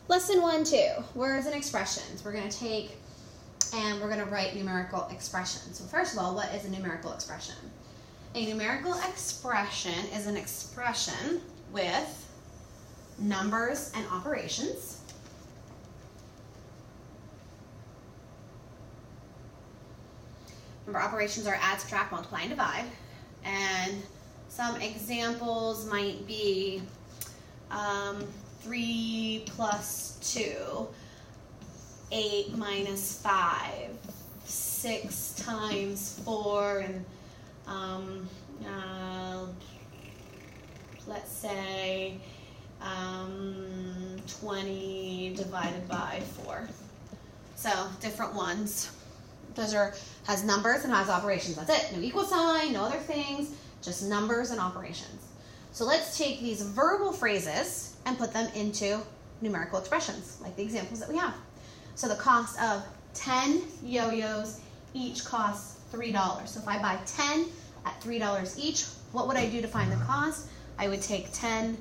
Lesson 1-2, words and expressions. We're going to take and we're going to write numerical expressions. So first of all, what is a numerical expression? A numerical expression is an expression with numbers and operations. Remember, operations are add, subtract, multiply, and divide. And some examples might be 3 plus 2, 8 minus 5, 6 times 4, and let's say 20 divided by 4. So different ones. Those has numbers and has operations. That's it. No equal sign, no other things, just numbers and operations. So let's take these verbal phrases and put them into numerical expressions, like the examples that we have. So the cost of 10 yo-yos each costs $3. So if I buy 10 at $3 each, what would I do to find the cost? I would take 10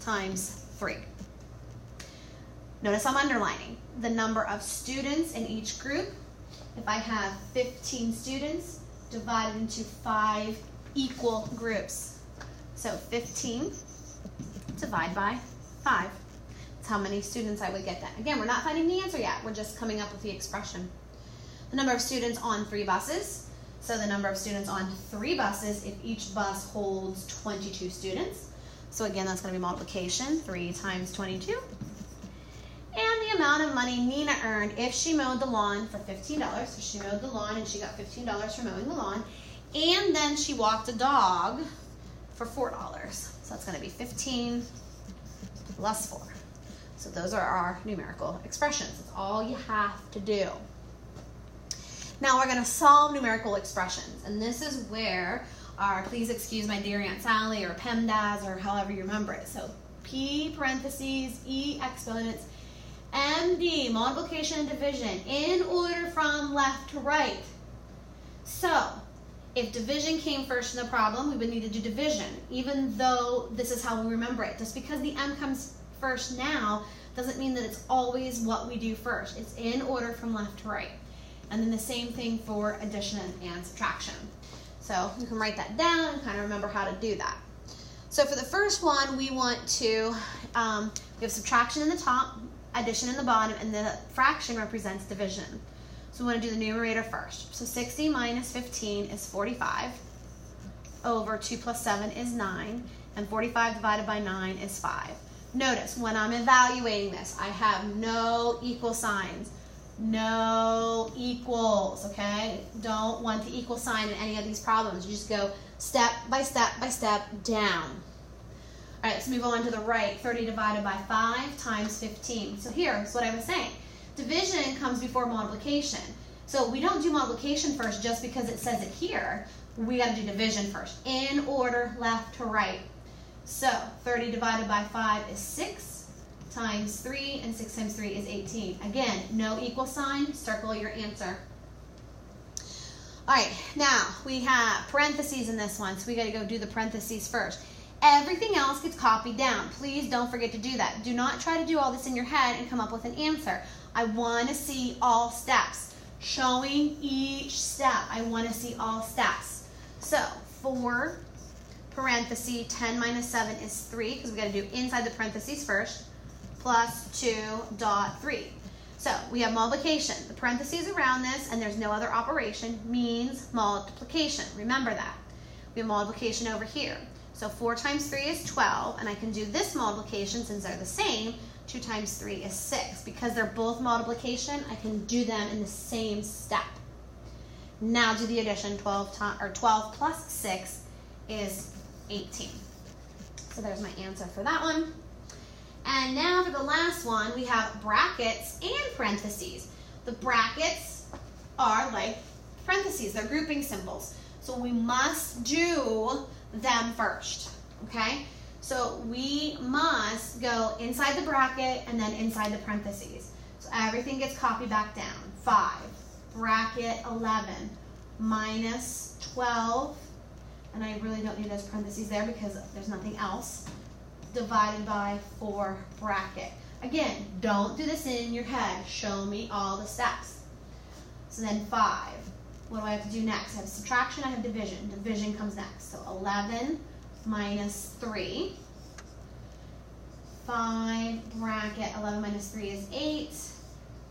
times 3. Notice I'm underlining the number of students in each group. If I have 15 students divided into 5 equal groups. So 15 divided by 5. That's how many students I would get that. Again, we're not finding the answer yet. We're just coming up with the expression. The number of students on 3 buses. So the number of students on 3 buses if each bus holds 22 students. So again, that's going to be multiplication. 3 times 22. And the amount of money Nina earned if she mowed the lawn for $15. So she mowed the lawn and she got $15 for mowing the lawn. And then she walked a dog for $4. So that's going to be 15 plus 4. So those are our numerical expressions. That's all you have to do. Now we're going to solve numerical expressions. And this is where our, please excuse my dear Aunt Sally or PEMDAS or however you remember it. So P parentheses, E exponents, MD, multiplication and division, in order from left to right. So if division came first in the problem, we would need to do division, even though this is how we remember it. Just because the M comes first now doesn't mean that it's always what we do first. It's in order from left to right. And then the same thing for addition and subtraction. So you can write that down and kind of remember how to do that. So for the first one, we want to, we have subtraction in the top, addition in the bottom, and the fraction represents division. So we want to do the numerator first. So 60 minus 15 is 45, over 2 plus 7 is 9, and 45 divided by 9 is 5. Notice, when I'm evaluating this, I have no equal signs, no equals, okay? Don't want the equal sign in any of these problems. You just go step by step by step down. All right, let's move on to the right. 30 divided by 5 times 15. So here's what I was saying. Division comes before multiplication. So we don't do multiplication first just because it says it here. We got to do division first, in order left to right. So 30 divided by 5 is 6 times 3, and 6 times 3 is 18. Again, no equal sign, circle your answer. All right, now we have parentheses in this one, so we got to go do the parentheses first. Everything else gets copied down. Please don't forget to do that. Do not try to do all this in your head and come up with an answer. I want to see all steps. Showing each step. I want to see all steps. So, 4 parentheses 10 minus 7 is 3, because we got to do inside the parentheses first, plus 2 dot 3. So, we have multiplication. The parentheses around this, and there's no other operation, means multiplication. Remember that. We have multiplication over here. So 4 times 3 is 12, and I can do this multiplication since they're the same. 2 times 3 is 6. Because they're both multiplication, I can do them in the same step. Now do the addition. 12 plus 6 is 18. So there's my answer for that one. And now for the last one, we have brackets and parentheses. The brackets are like parentheses. They're grouping symbols. So we must do them first, okay? So we must go inside the bracket and then inside the parentheses. So everything gets copied back down. 5, bracket 11, minus 12, and I really don't need those parentheses there because there's nothing else, divided by 4 bracket. Again, don't do this in your head. Show me all the steps. So then 5. What do I have to do next? I have subtraction, I have division. Division comes next. So 11 minus 3. 5 bracket, 11 minus 3 is 8.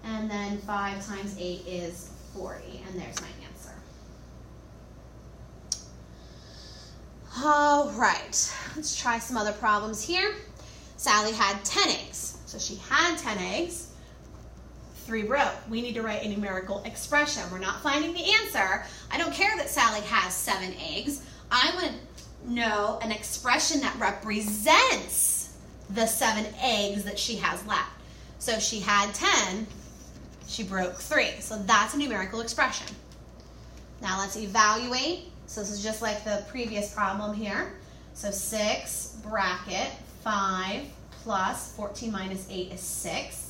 And then 5 times 8 is 40. And there's my answer. All right, let's try some other problems here. Sally had 10 eggs. So she had 10 eggs. 3 broke. We need to write a numerical expression. We're not finding the answer. I don't care that Sally has 7 eggs. I want to know an expression that represents the 7 eggs that she has left. So she had 10, she broke 3. So that's a numerical expression. Now let's evaluate. So this is just like the previous problem here. So 6 bracket 5 plus 14 minus 8 is 6.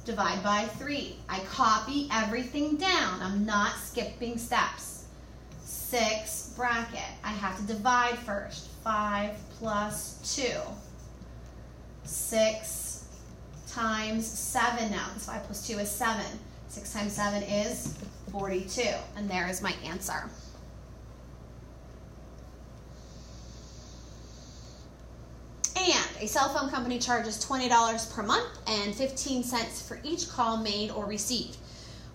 Divide by 3. I copy everything down. I'm not skipping steps. 6 bracket. I have to divide first. 5 plus 2. 6 times 7 now, because 5 plus 2 is 7. 6 times 7 is 42. And there is my answer. And a cell phone company charges $20 per month and 15 cents for each call made or received.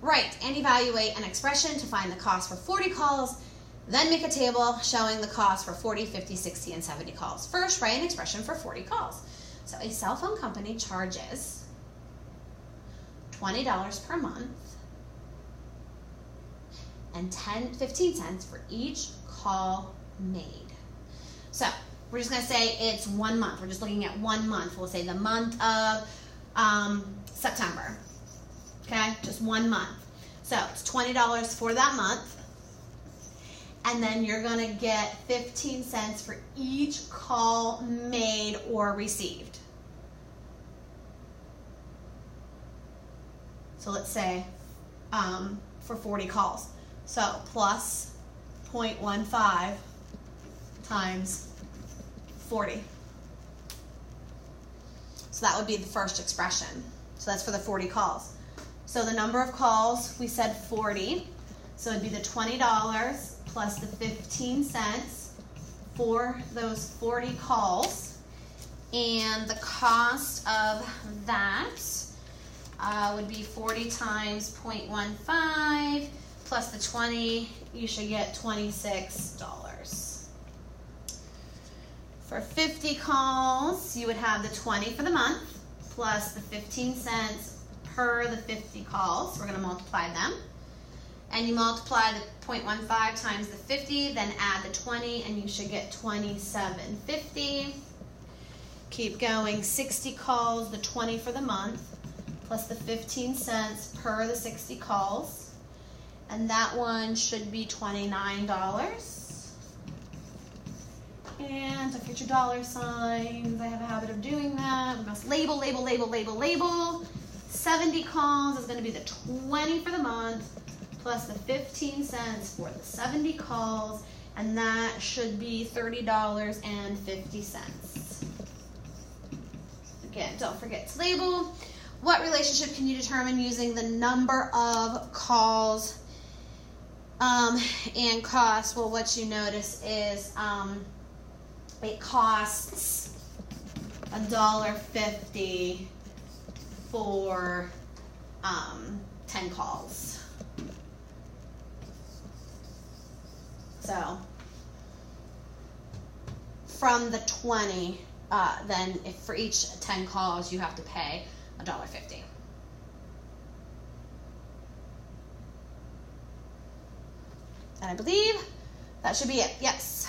Write and evaluate an expression to find the cost for 40 calls, then make a table showing the cost for 40, 50, 60, and 70 calls. First, write an expression for 40 calls. So a cell phone company charges $20 per month and 15 cents for each call made. So we're just going to say it's 1 month. We're just looking at 1 month. We'll say the month of September. Okay, just 1 month. So it's $20 for that month. And then you're going to get 15 cents for each call made or received. So let's say for 40 calls. So plus 0.15 times 40. So that would be the first expression. So that's for the 40 calls. So the number of calls, we said 40. So it'd be the $20 plus the 15 cents for those 40 calls. And the cost of that would be 40 times 0.15 plus the 20, you should get $26. For 50 calls, you would have the 20 for the month plus the 15 cents per the 50 calls. We're going to multiply them. And you multiply the 0.15 times the 50, then add the 20, and you should get $27.50. Keep going. 60 calls, the 20 for the month plus the 15 cents per the 60 calls. And that one should be $29. And don't forget your dollar signs. I have a habit of doing that. We must label, label, label, label, label. 70 calls is going to be the 20 for the month plus the 15 cents for the 70 calls. And that should be $30.50. Again, don't forget to label. What relationship can you determine using the number of calls and cost? Well, what you notice is it costs $1.50 for 10 calls. So from the 20, then if for each 10 calls you have to pay $1.50. And I believe that should be it. Yes.